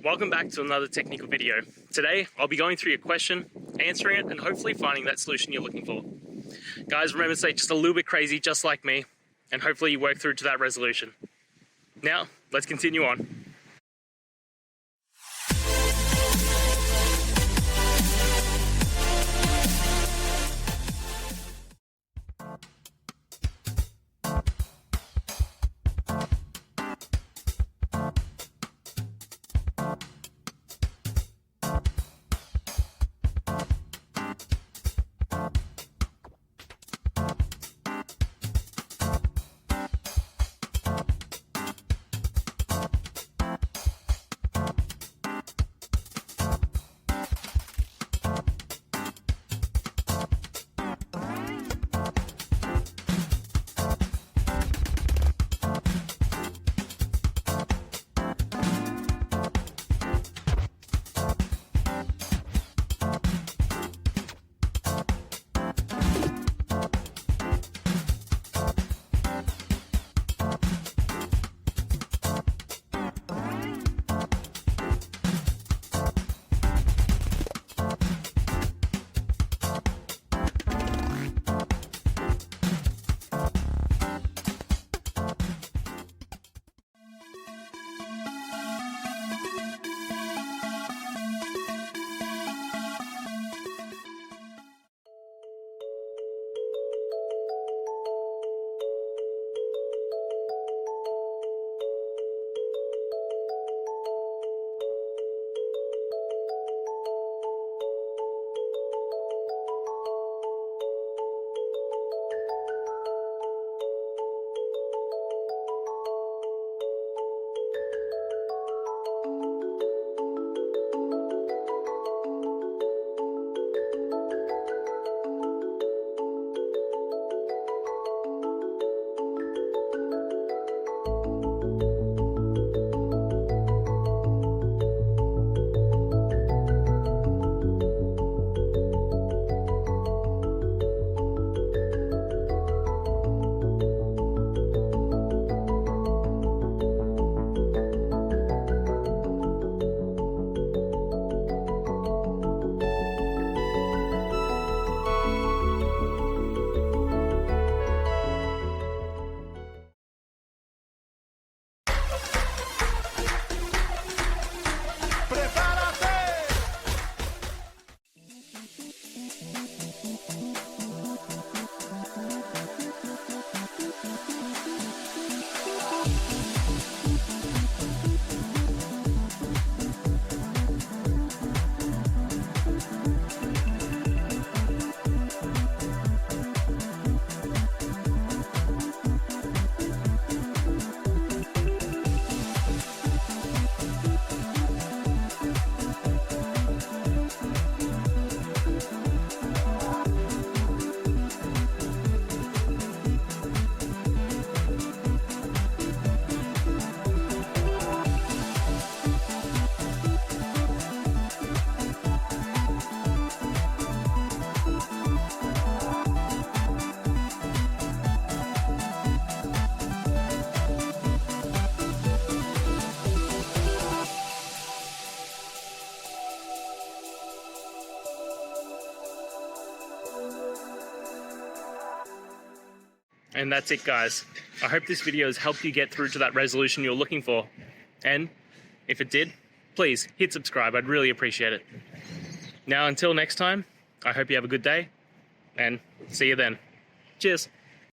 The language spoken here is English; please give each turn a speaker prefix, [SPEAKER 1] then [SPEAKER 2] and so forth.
[SPEAKER 1] Welcome back to another technical video. Today, I'll be going through your question, answering it, and hopefully finding that solution you're looking for. Guys, remember to stay just a little bit crazy, just like me, and hopefully you work through to that resolution. Now, let's continue on. And that's it, guys. I hope this video has helped you get through to that resolution you're looking for. And if it did, please hit subscribe. I'd really appreciate it. Now, until next time, I hope you have a good day and see you then. Cheers.